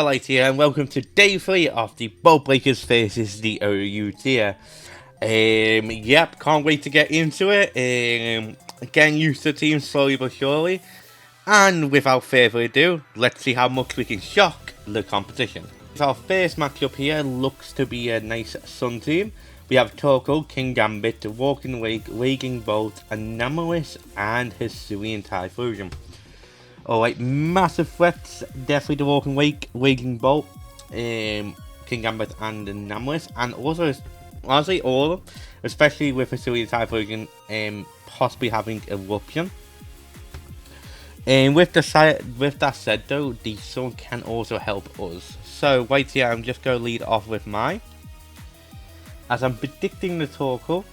Alright here, and welcome to day 3 of the Bolt Breakers versus the OU tier. Yep, can't wait to get into it. Getting used to the team slowly but surely. And without further ado, let's see how much we can shock the competition. Our first matchup here looks to be a nice Sun team. We have Torkoal, Kingambit, Walking Wake, Raging Bolt, Anomalies, and Hisuian Typhlosion. Alright, massive threats, definitely the Walking Wake, Raging Bolt, Kingambit and Anomalies, and also, honestly, all of them, especially with Hisuian Typhlosion, possibly having Eruption. With that said though, the Sun can also help us. So right here, I'm just going to lead off with mine. As I'm predicting the Torkoal.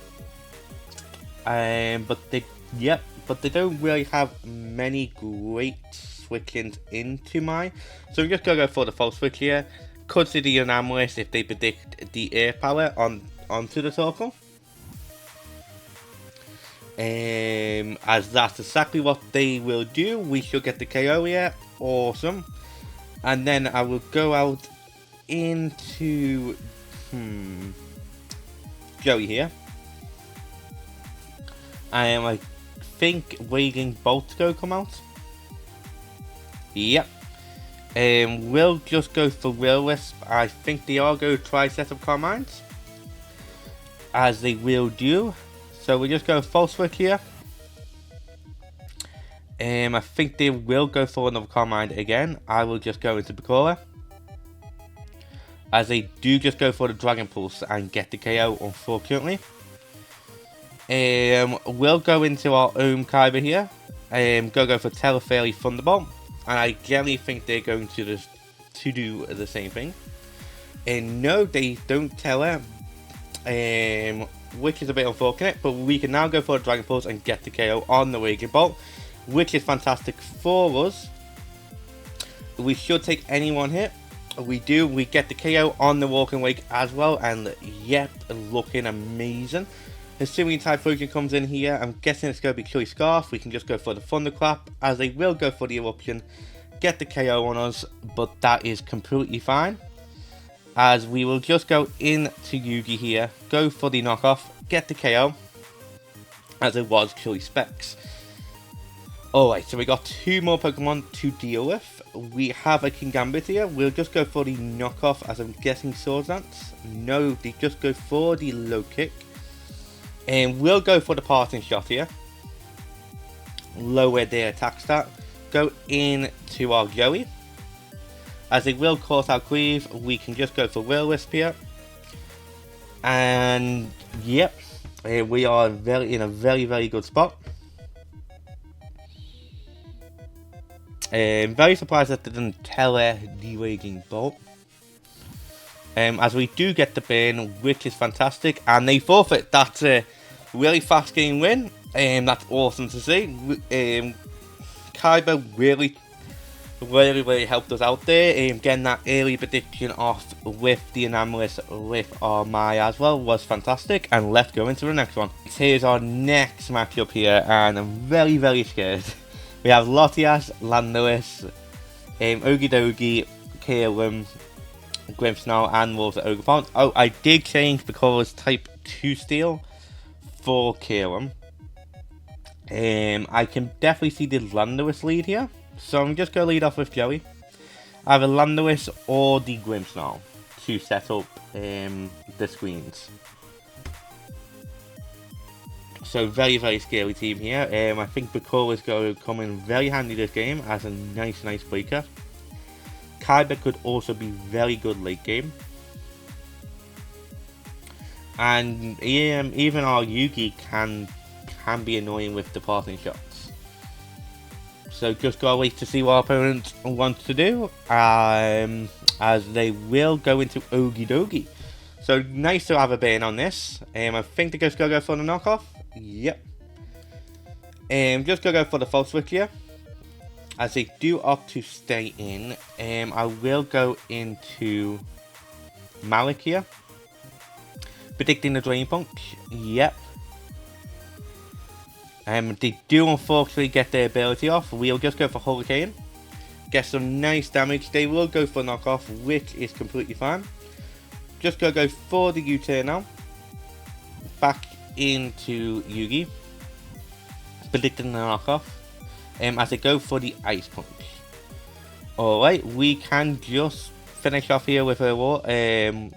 But they don't really have many great switch-ins into mine. So I'm just going to go for the false switch here. Could see the Anomalies if they predict the air power onto the Torkoal. As that's exactly what they will do. We should get the KO here. Awesome. And then I will go out into Joey here. I think Raging Bolt's go come out. Yep. We'll just go for Will-O-Wisp. I think they are going to try set up Carmines, as they will do. So we just go false switch here. I think they will go for another Carmine again. I will just go into Bakura, as they do just go for the Dragon Pulse and get the KO, unfortunately. We'll go into our own Kaiba here. Go for Telefairy Thunderbolt, and I generally think they're going to do the same thing. No, they don't tell her, which is a bit unfortunate. But we can now go for a Dragon Pulse and get the KO on the Raging Bolt, which is fantastic for us. We should take any one hit. We do. We get the KO on the Walking Wake as well, and yep, looking amazing. Hisuian Typhlosion comes in here. I'm guessing it's going to be Chilly Scarf. We can just go for the Thunderclap, as they will go for the Eruption, get the KO on us, but that is completely fine. As we will just go into Yugi here, go for the knockoff, get the KO, as it was Chilly Specs. Alright, so we got two more Pokemon to deal with. We have a Kingambit here. We'll just go for the knockoff, as I'm guessing Swords Dance. No, they just go for the Low Kick. And we'll go for the Parting Shot here. Lower their attack stat. Go into our Joey. As they will cause our Cleave, we can just go for Will-O-Wisp here. And yep, we are in a very good spot. Very surprised that they didn't tell her the Raging Bolt. As we do get the burn, which is fantastic, and they forfeit. That's a really fast game win. That's awesome to see. Kaiba really helped us out there. Getting that early prediction off with the Anomalies with our Maya as well was fantastic. And let's go into the next one. Here's our next matchup here, and I'm very scared. We have Latias, Landorus, Okidogi, Kaelum, Grimmsnarl, and Wolves at Ogerpon. Oh, I did change because type 2 Steel for Kaelum. I can definitely see the Landorus lead here, so I'm just going to lead off with Joey. Either Landorus or the Grimmsnarl to set up the screens. So very scary team here. I think Bakura is going to come in very handy this game as a nice breaker. Kaiba could also be very good late game. And even our Yugi can be annoying with the Parting Shots. So just gotta wait to see what our opponent wants to do. As they will go into Okidogi. So nice to have a ban on this. I think they're just gonna go for the knockoff. Yep. Just gonna go for the false switch here. As they do opt to stay in, I will go into Malik here. Predicting the Drain Punch. Yep. They do unfortunately get their ability off. We'll just go for Hurricane. get some nice damage. They will go for knockoff, which is completely fine. Just go for the U-turn now. Back into Yugi. Predicting the knockoff. As they go for the Ice Punch. Alright, we can just finish off here with an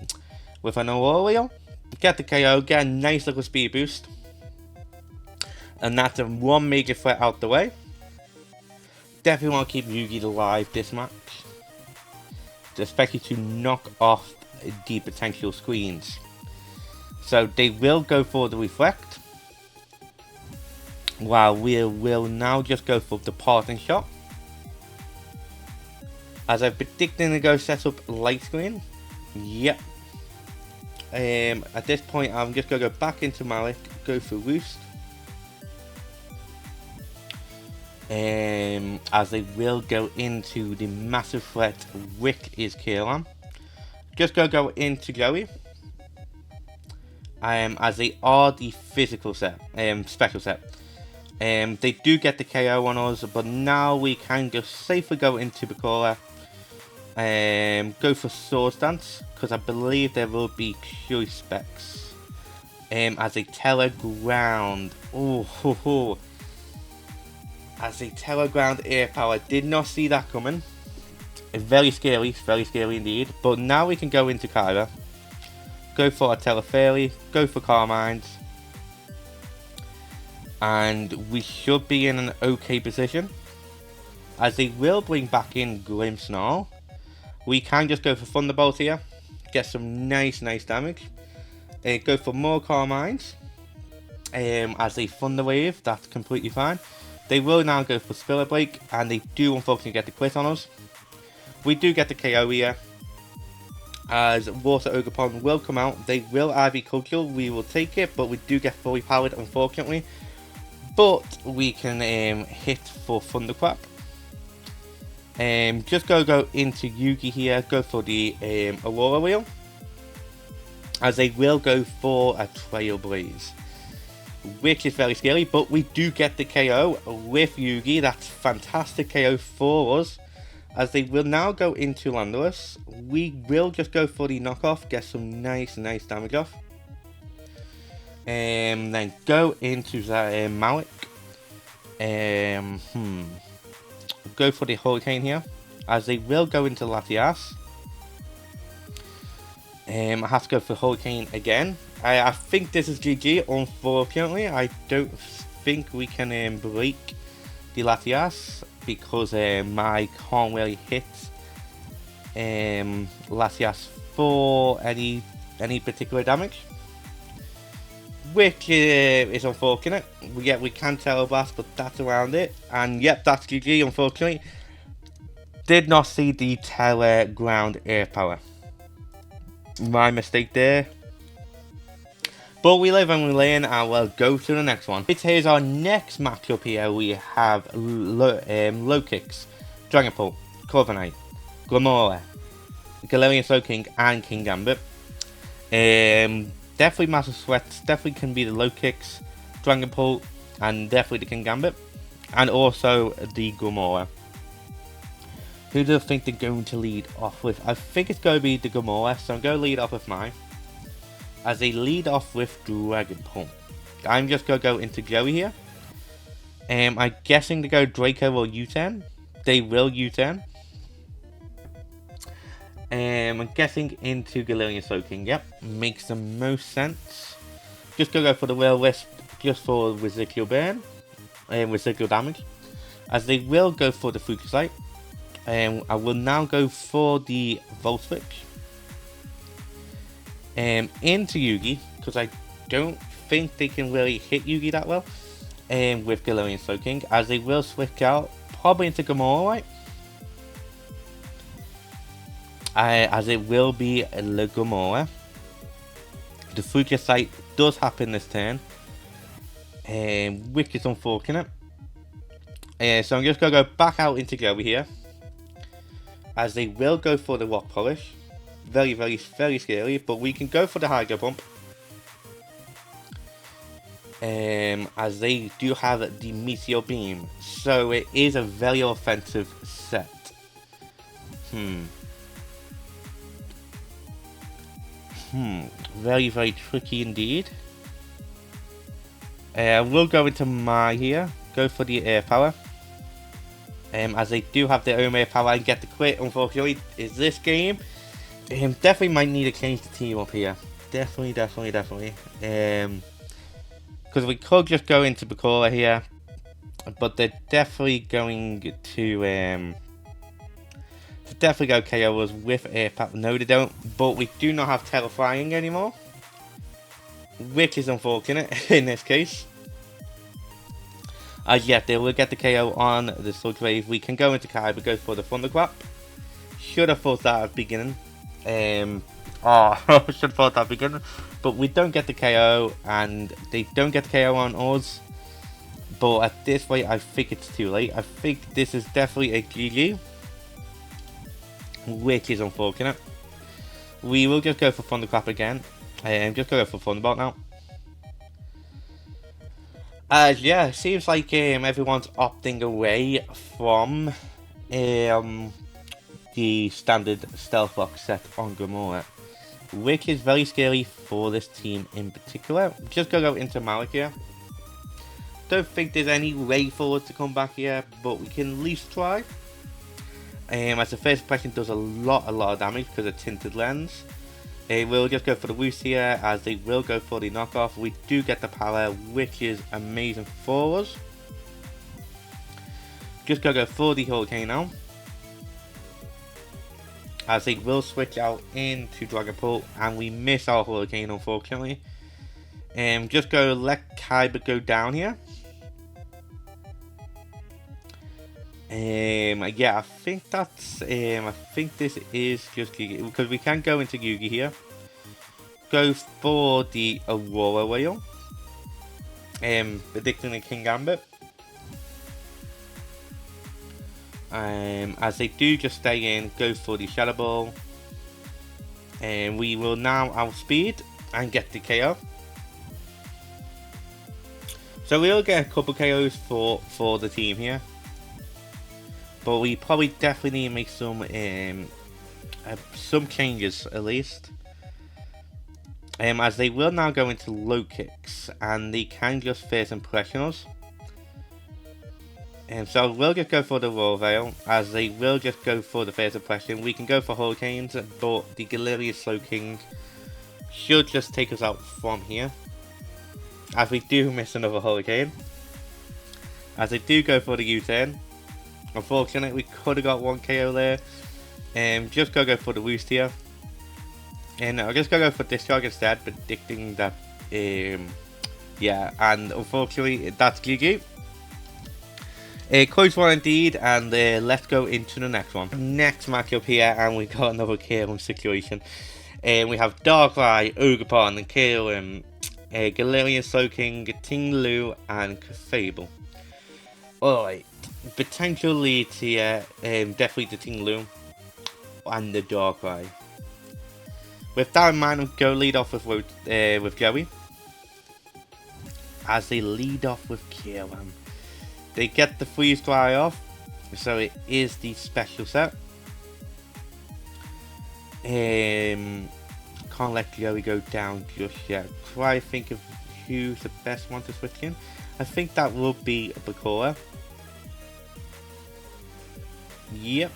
Aurora Wheel. Get the KO, get a nice little speed boost. And that's one major threat out the way. Definitely want to keep Yugi alive this match. Especially to knock off the potential screens. So they will go for the Reflect. While we will now just go for the Parting Shot. As I'm predicting to go set up Light Screen. Yep. At this point I'm just going to go back into Malik. Go for Roost. As they will go into the massive threat, which is Kieran. Just go into Joey. As they are the physical set, special set. They do get the KO on us, but now we can just safely go into Bakura. Go for Sword Dance, because I believe there will be Choice Specs. As they Teleground. As a Teleground Air Power, did not see that coming. Very scary indeed. But now we can go into Kyra. Go for a Telefairy, go for Carmines. And we should be in an okay position. As they will bring back in Grimmsnarl. We can just go for Thunderbolt here. Get some nice damage. Go for more Carmines. As a Thunder Wave, that's completely fine. They will now go for Spiller Break, and they do unfortunately get the crit on us. We do get the KO here. As Water Ogerpon will come out. They will IV Cultural, we will take it, but we do get fully powered unfortunately. But we can hit for Thundercrap. Just go into Yugi here, go for the Aurora Wheel. As they will go for a Trailblaze. Which is very scary, but we do get the KO with Yugi. That's fantastic KO for us. As they will now go into Landorus, we will just go for the knockoff, get some nice damage off. Then go into that Malik. Go for the Hurricane here, as they will go into Latias. I have to go for Hurricane again. I think this is GG, unfortunately. I don't think we can break the Latias because I can't really hit Latias for any particular damage. Which is unfortunate. We can Teleblast, but that's around it. And yep, that's GG, unfortunately. Did not see the Teleground Air Power. My mistake there. But we live and we learn, and we'll go to the next one. Here's our next matchup here. We have Lokix, Dragapult, Corviknight, Glimmora, Galarian Slowking, and King Gambit. Definitely massive sweats. Definitely can be the Lokix, Dragapult, and definitely the King Gambit. And also the Glimmora. Who do I think they're going to lead off with? I think it's going to be the Glimmora, so I'm going to lead off with mine. As they lead off with Dragapult. I'm just going to go into Joey here. I'm guessing to go Draco or U-turn. They will U-turn. I'm guessing into Galarian Slowking. Yep, makes the most sense. Just going to go for the Will-O-Wisp just for residual burn. Residual damage. As they will go for the Focusite. I will now go for the Volt Switch. Into Yugi, because I don't think they can really hit Yugi that well with Galarian Slowking, as they will switch out probably into Glimmora, right? As it will be Le Glimmora. The Focusite does happen this turn, which is unfortunate. So I'm just going to go back out into Joey here, as they will go for the Rock Polish. Very scary, but we can go for the Hydro Pump. As they do have the Meteor Beam, so it is a very offensive set. Very, very tricky indeed. We'll go into my here. Go for the air power. As they do have their own air power and get the crit, unfortunately, is this game. Definitely might need to change the team up here. Definitely. Because we could just go into Bakura here. But they're definitely going to definitely go KO us with air power. No, they don't. But we do not have Terrifying anymore, which is unfortunate in this case. As yet, they will get the KO on the Sludge Wave. We can go into Kai, but go for the Thunderclap. Should have thought that at the beginning. Should have thought that at the beginning. But we don't get the KO, and they don't get the KO on us. But at this rate, I think it's too late. I think this is definitely a GG, which is unfortunate. We will just go for Thunderclap again. Just go for Thunderbolt now. Yeah, it seems like everyone's opting away from the standard Stealth Rock set on Gamora, which is very scary for this team in particular. Just gonna go into Malik here. Don't think there's any way for us to come back here, but we can at least try. As the first impression does a lot of damage because of Tinted Lens. We'll just go for the Woost here, as they will go for the knockoff. We do get the power, which is amazing for us. Just go for the Hurricane now, as they will switch out into Dragapult, and we miss our Hurricane unfortunately. Just go let Kaiba go down here. Yeah, I think that's I think this is just Yugi, because we can go into Yugi here. Go for the Aurora Whale. Predicting the King Gambit. As they do just stay in, go for the Shadow Ball. And we will now outspeed and get the KO. So we'll get a couple KOs for the team here. But we probably definitely need to make some changes at least. As they will now go into low kicks, and they can just first impression us. So we'll just go for the Royal Veil, as they will just go for the first impression. We can go for Hurricanes, but the Galarian Slowking should just take us out from here, as we do miss another Hurricane. As they do go for the U-turn. Unfortunately, we could have got one KO there. Just go for the Woost here. And I'll just go for Discharge instead, predicting that, yeah, and unfortunately, that's GG. Close one indeed, and let's go into the next one. Next matchup here, and we got another KO situation. We have Darkrai, Ogerpon, and KO, Galarian Slowking, Tinglu, and Clefable. Alright, potential leads here, definitely the Tinglu and the Darkrai. With that in mind, we'll go lead off with Joey. As they lead off with Kyurem. They get the Freeze Dry off, so it is the special set. Can't let Joey go down just yet. Try to think of who's the best one to switch in. I think that will be Bakura. Yep.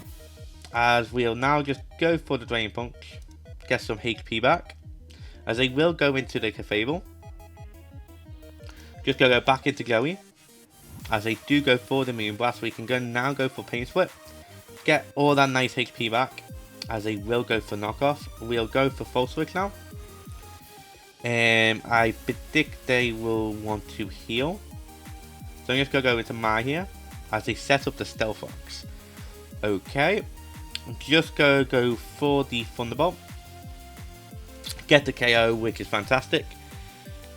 As we'll now just go for the Drain Punch. Get some HP back. As they will go into the Clefable. Just go back into Joey. As they do go for the Moonblast, we can now go for Pain Split. Get all that nice HP back. As they will go for Knockoff. We'll go for Full Switch now. I predict they will want to heal. So I'm just going to go into Mai here. As they set up the Stealth Fox. Okay. Just go for the Thunderbolt. Get the KO, which is fantastic.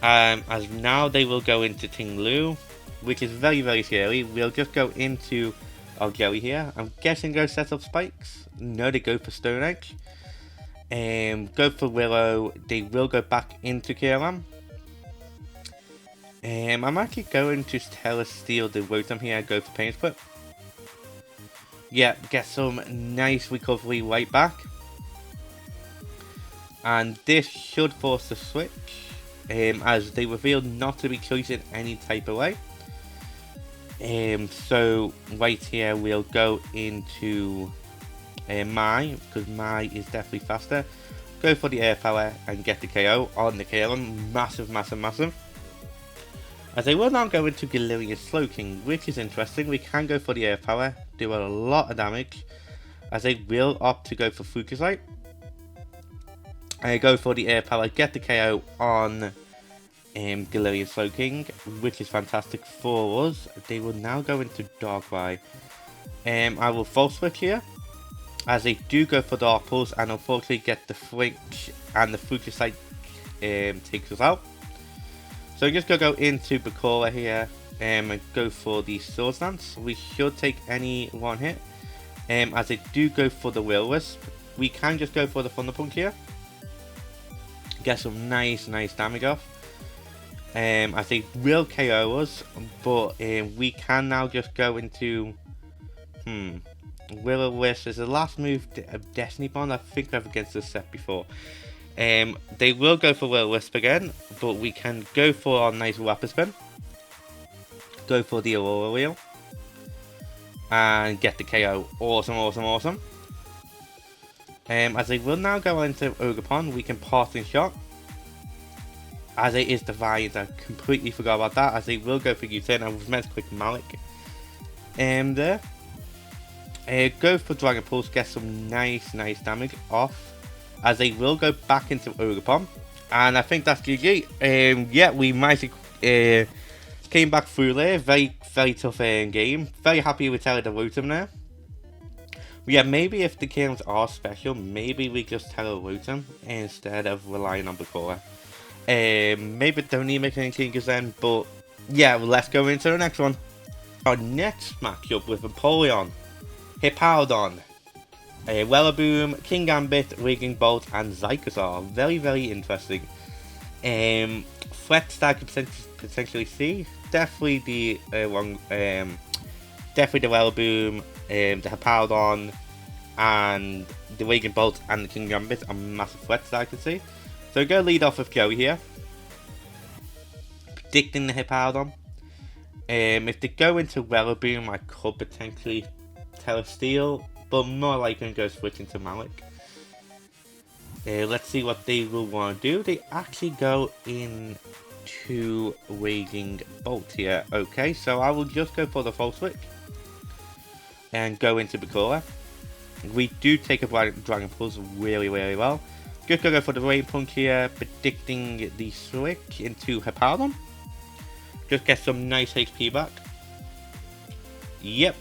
As now they will go into Tinglu, which is very, very scary. We'll just go into our Joey here. I'm guessing go set up Spikes. No, they go for Stone Edge. Go for Willow. They will go back into Kyurem. I'm actually going to Steal the Rotom here. Go for Pain Split. yeah, get some nice recovery right back. And this should force the switch, as they revealed not to be chosen any type of way. So right here we'll go into Mai, because Mai is definitely faster. Go for the air power and get the KO on the Kalen. Massive, massive, massive. As they will now go into Galarian Slowking, which is interesting. We can go for the air power, do a lot of damage, as they will opt to go for Focusite. And go for the air power, get the KO on Galarian Slowking, which is fantastic for us. They will now go into Darkrai. I will false switch here, as they do go for Dark Pulse, and unfortunately get the Flinch, and the Focusite takes us out. So I'm just going to go into Bakura here and go for the Swords Dance. We should take any one hit, as they do go for the Will-O-Wisp. We can just go for the Thunder Punch here, get some nice damage off. As they will KO us, but we can now just go into Will-O-Wisp is the last move of Destiny Bond. I think I've against this set before. They will go for Will-O-Wisp again, but we can go for our nice Rapid Spin. Go for the Aurora Wheel. And get the KO. Awesome, awesome, awesome. As they will now go into Ogerpon, we can Parting Shot. As it is Defiant, I completely forgot about that. As they will go for U-turn, I was meant to click Malik. There. Go for Dragon Pulse, get some nice damage off, as they will go back into Ogerpon. And I think that's GG. Yeah, we might have came back through there. Very tough game. Very happy with Telerotom there. Yeah, maybe if the games are special, maybe we just Telerotom instead of relying on Bakura. Maybe don't need to make any changes then, but yeah, let's go into the next one. Our next matchup with Empoleon, Hippowdon, Wellaboom, Kingambit, Raging Bolt, and Zykozar. Very interesting. Threats that I could potentially see. Definitely the definitely the Wellaboom, the Hippowdon, and the Raging Bolt and the Kingambit are massive threats that I can see. So go lead off with Joey here, predicting the Hippowdon. If they go into Wellaboom, I could potentially Telesteel, but more likely go switch into Malik. Let's see what they will want to do. They actually go into Raging Bolt here. Okay, so I will just go for the full switch and go into Bakura. We do take a Dragon Pulse really well. Just go for the Rain Punch here, predicting the switch into Hippowdon. Just get some nice HP back. Yep.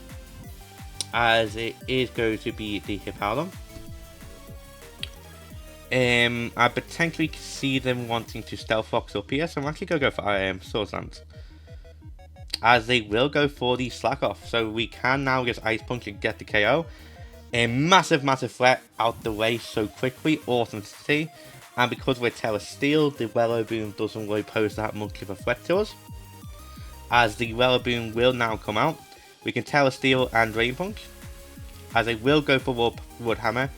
As it is going to be the Hippowdon. I potentially see them wanting to Stealth Fox up here, so I'm actually going to go for Swords Dance. As they will go for the Slack Off, so we can now just Ice Punch and get the KO. A massive threat out the way so quickly, awesome to see. And because we're Telesteel, the Wellaboom doesn't really pose that much of a threat to us. As the Wellaboom will now come out, we can Telesteel and Rain Punch. As they will go for Wood Hammer,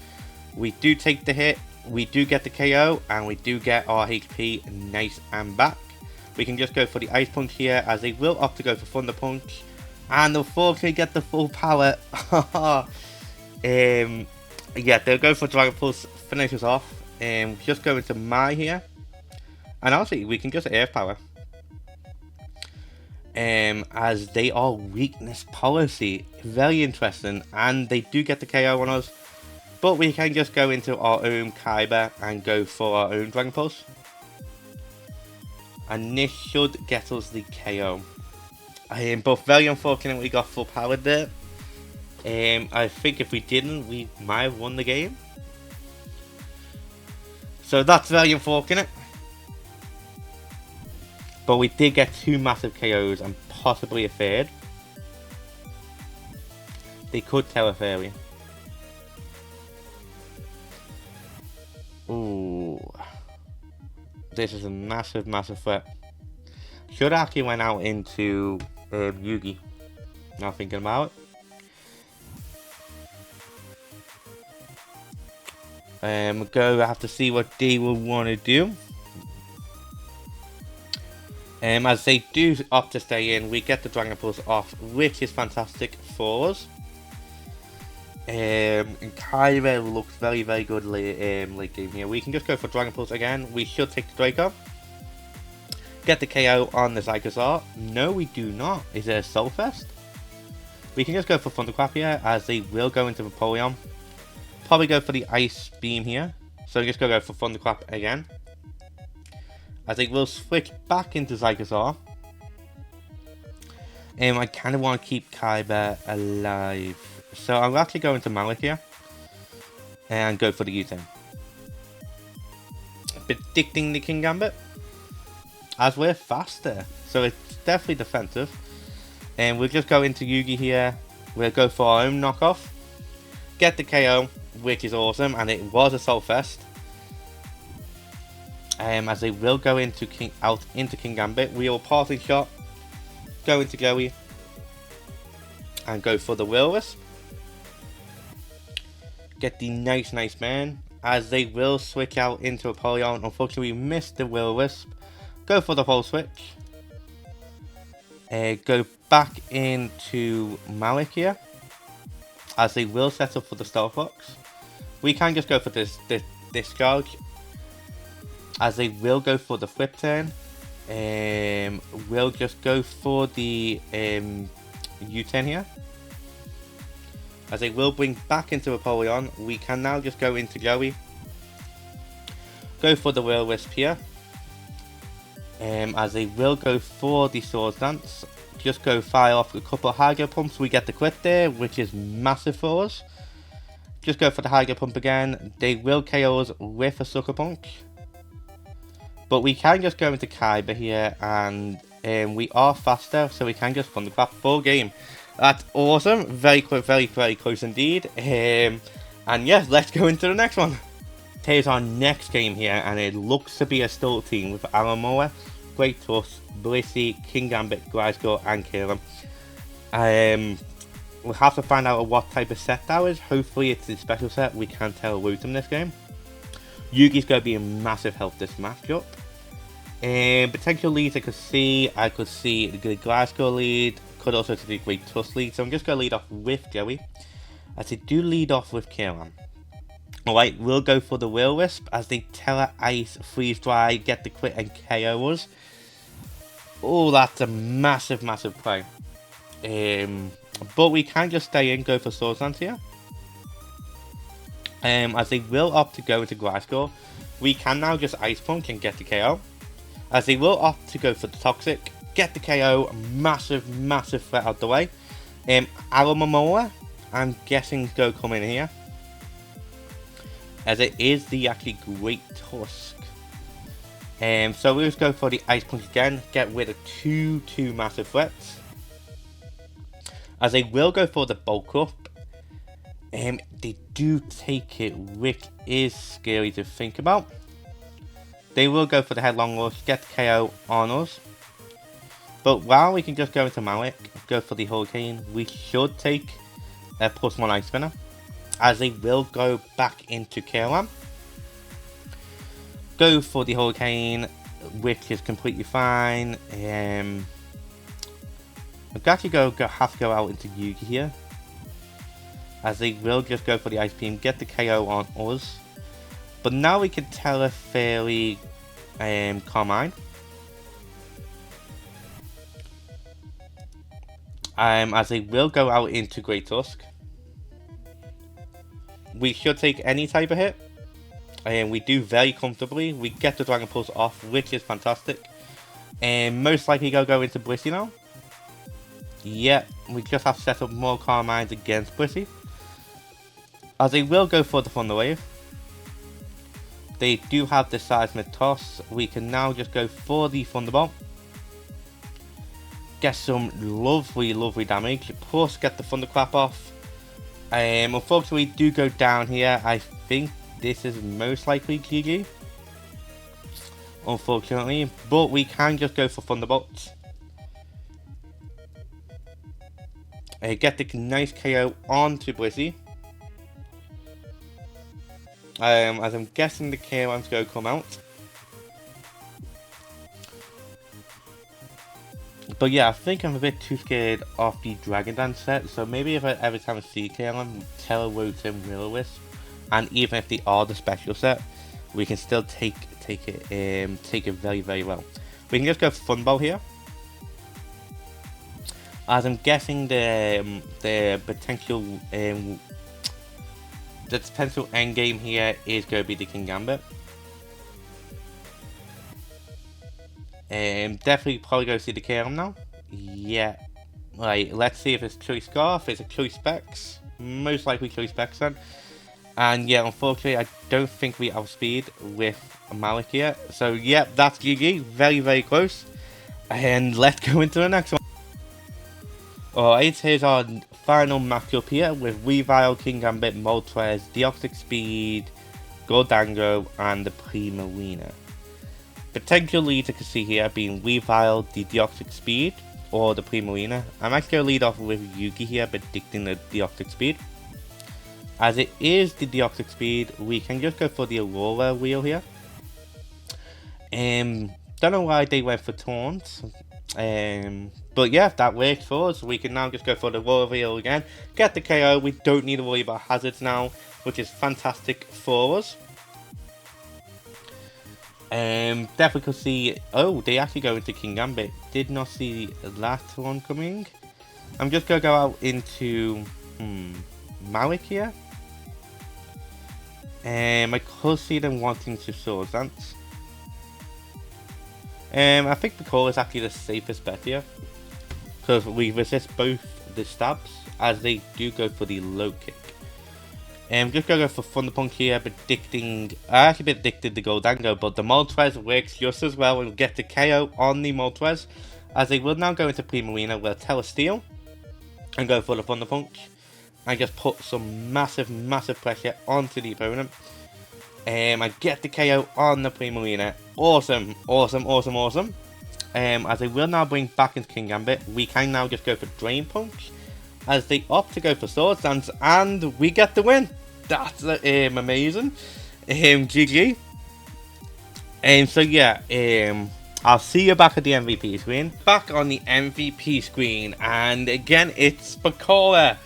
we do take the hit, we do get the KO, and we do get our HP nice and back. We can just go for the Ice Punch here, as they will opt to go for Thunder Punch, and unfortunately get the full power. Yeah, they'll go for Dragon Pulse, finish us off. Just go into Mai here, and also we can just Earth Power. As they are weakness policy, very interesting, and they do get the KO on us, but we can just go into our own Kyber and go for our own Dragon Pulse, and this should get us the KO. But very unfortunate we got full powered there. I think if we didn't, we might have won the game. So that's very unfortunate. But we did get 2 massive KOs and possibly a third. They could Tera Fairy. Ooh. This is a massive threat. Should actually went out into Yugi. Now thinking about it. Go have to see what they will want to do. As they do opt to stay in, we get the Dragon Pulse off, which is fantastic for us. And Kyber looks very, very good late game here. We can just go for Dragon Pulse again. We should take the Draco. Get the KO on the Zygosaur. No, we do not. Is it a Soul Fest? We can just go for Thunderclap here, as they will go into Vaporeon. Probably go for the Ice Beam here. So just go for Thunderclap again. As they will switch back into Zygosaur. I kind of want to keep Kyber alive. So I'll actually go into Malik here. And go for the U-turn. Predicting the Kingambit. As we're faster. So it's definitely defensive. And we'll just go into Yugi here. We'll go for our own knockoff. Get the KO, which is awesome. And it was a Soul Fest. As they will go into Kingambit. We will Parting Shot. Go into Goey. And go for the Will-O-Wisp. Get the nice man. As they will switch out into Apollyon. Unfortunately, we missed the Will-O-Wisp. Go for the whole switch. Go back into Malik here. As they will set up for the Stealth Box. We can just go for this Discharge. As they will go for the Flip Turn. We'll just go for the U-turn here. As they will bring back into Apollyon. We can now just go into Joey. Go for the Will-O-Wisp here. As they will go for the Swords Dance. Just go fire off a couple of Hydro Pumps. We get the crit there, which is massive for us. Just go for the Hydro Pump again. They will KO us with a Sucker Punch. But we can just go into Kyber here, and we are faster, so we can just Thunderclap full game. That's awesome. Very quick, very close indeed. And yes, let's go into the next one. Here's our next game here, and it looks to be a Stilt team with Alamoa, Great Tusk, Blissey, Kingambit, Gliscor, and Kalen. We'll have to find out what type of set that is. Hopefully it's the special set. We can tell Rotom this game. Yugi's going to be a massive help this matchup. Potential leads I could see the Gliscor lead, could also see the Great Tusk lead, so I'm just going to lead off with Joey. As they do lead off with Kalen. Alright, we'll go for the Will-O-Wisp as they Tera Ice, Freeze Dry, get the crit and KO us. Oh, that's a massive play. But we can just stay in, go for Swords Dance here. As they will opt to go into Gliscor, we can now just Ice Punch and get the KO. As they will opt to go for the Toxic, get the KO, massive threat out the way. Alamoa, I'm guessing, go come in here. As it is the actually Great Tusk. So we'll just go for the Ice Punch again, get rid of two massive threats. As they will go for the Bulk Up. They do take it, which is scary to think about. They will go for the Headlong Rush, get the KO on us. But while we can just go into Malik, go for the Hurricane, we should take a +1 Ice Spinner. As they will go back into Kalen. Go for the Hurricane, which is completely fine. I'm actually have to go out into Yugi here. As they will just go for the Ice Beam, get the KO on us. But now we can tell a fairly Carmine. As they will go out into Great Tusk. We should take any type of hit. We do very comfortably. We get the Dragon Pulse off, which is fantastic. Most likely go into Blissey now. Yeah, we just have to set up more Carmines against Blissey. As they will go for the Thunder Wave. They do have the Seismic Toss. We can now just go for the Thunderbolt. Get some lovely damage. Plus get the Thunderclap off. Unfortunately, we do go down here. I think this is most likely GG. Unfortunately. But we can just go for Thunderbolts. Get the nice KO onto Blissey. as I'm guessing the KOM's going to come out. But yeah, I think I'm a bit too scared of the Dragon Dance set, so maybe if every time I see KLM, Telerotin, Will-O-Wisp, and even if they are the special set, we can still take it very, very well. We can just go Funball here, as I'm guessing the potential end game here is going to be the Kingambit. Definitely probably go see the KLM now. Yeah. Right, let's see if it's Choice Scarf, it's a Choice Specs. Most likely Choice Specs then. And yeah, unfortunately, I don't think we outspeed with Malik here. So yeah, that's GG. Very, very close. And let's go into the next one. Alright, here's our final matchup here with Weavile, Kingambit, Moltres, Deoxys Speed, Gholdengo, and the Primarina. Potential leads I can see here being Weavile, the Deoxys Speed, or the Primarina. I'm actually going to lead off with Yugi here, predicting the Deoxys Speed. As it is the Deoxys Speed, we can just go for the Aurora wheel here. Don't know why they went for Taunt. But yeah, that works for us. We can now just go for the Aurora wheel again. Get the KO. We don't need to worry about hazards now, which is fantastic for us. Definitely could see. Oh, they actually go into Kingambit. Did not see that one coming. I'm just gonna go out into Malik here. I could see them wanting to Swords Dance. I think the call is actually the safest bet here, because we resist both the stabs as they do go for the low kick. Just gonna go for Thunder Punch here, predicting. I actually predicted the Gholdengo, but the Moltres works just as well and get the KO on the Moltres, as they will now go into Primarina with Telesteel and go for the Thunder Punch and just put some massive pressure onto the opponent. I get the KO on the Primarina. Awesome. As they will now bring back into Kingambit, we can now just go for Drain Punch, as they opt to go for Swords Dance, and we get the win. That's amazing. GG. So yeah, I'll see you back at the MVP screen. Back on the MVP screen, and again, it's Bakura.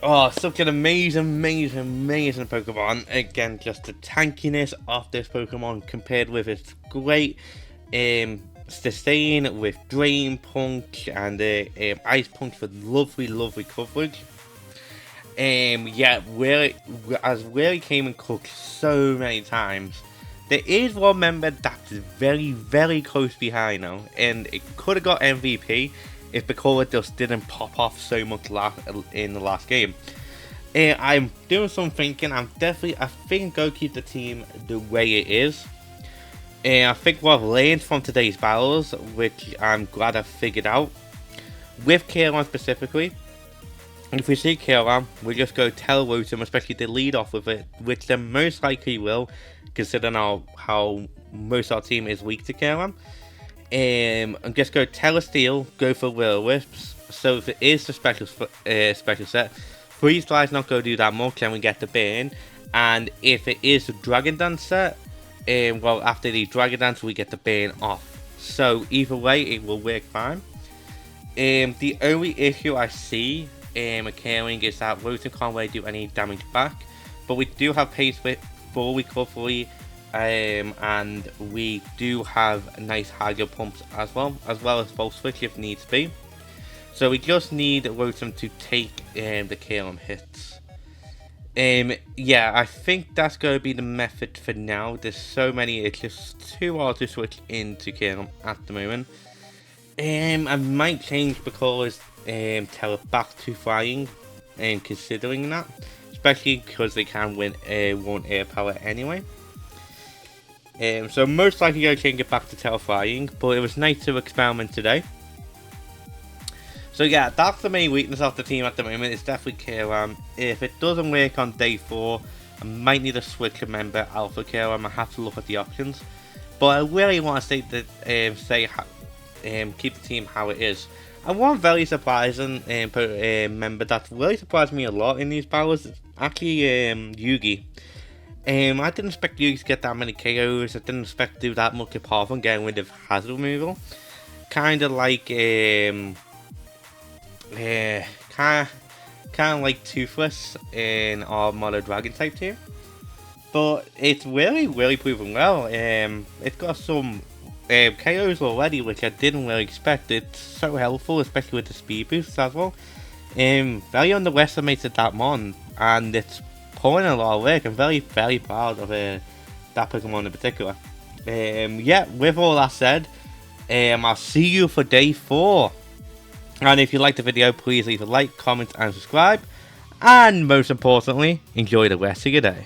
Oh, such an amazing Pokemon. Again, just the tankiness of this Pokemon compared with its great sustain with Drain Punch and Ice Punch with lovely coverage. Yeah, really came and cooked so many times. There is one member that's very close behind now, and it could have got MVP if Bakura just didn't pop off so much in the last game. I'm doing some thinking. I think go keep the team the way it is. I think what I've learned from today's battles, which I'm glad I figured out, with Kayron specifically, if we see Kayron, we just go Telerotin, especially to lead off with it, which they most likely will, considering how most of our team is weak to Kayron. And just go Telesteel, go for Will-O-Wisps. So if it is the special set, Freeze Dry's not going to do that much, and we get the burn. And if it is the Dragon Dance set, well, after the Dragon Dance, we get the burn off. So either way, it will work fine. The only issue I see occurring is that Rotom can't really do any damage back, but we do have pace with full recovery. And we do have nice Hydro Pumps as well as Volt Switch if needs be. So we just need Rotom to take the KLM hits. Yeah, I think that's going to be the method for now. There's so many, it's just too hard to switch into KLM at the moment. I might change because Tele back to Flying, considering that, especially because they can win one Air Power anyway. So most likely going to change it back to Tail Flying, but it was nice to experiment today. So yeah, that's the main weakness of the team at the moment. It's definitely Kayron. If it doesn't work on day 4, I might need to switch a member out for Kayron. I have to look at the options. But I really want to keep the team how it is. And one very surprising member that really surprised me a lot in these battles is actually Yugi. I didn't expect you to get that many KOs. I didn't expect to do that much apart from getting rid of hazard removal. Kind of like kind of like Toothless in our Mono Dragon type team. But it's really proven well. It's got some KOs already, which I didn't really expect. It's so helpful, especially with the speed boosts as well. Very underestimated that mon, and it's pulling a lot of work. I'm very proud of that Pokemon in particular. Yeah, with all that said, I'll see you for day 4. And if you liked the video, please leave a like, comment, and subscribe. And most importantly, enjoy the rest of your day.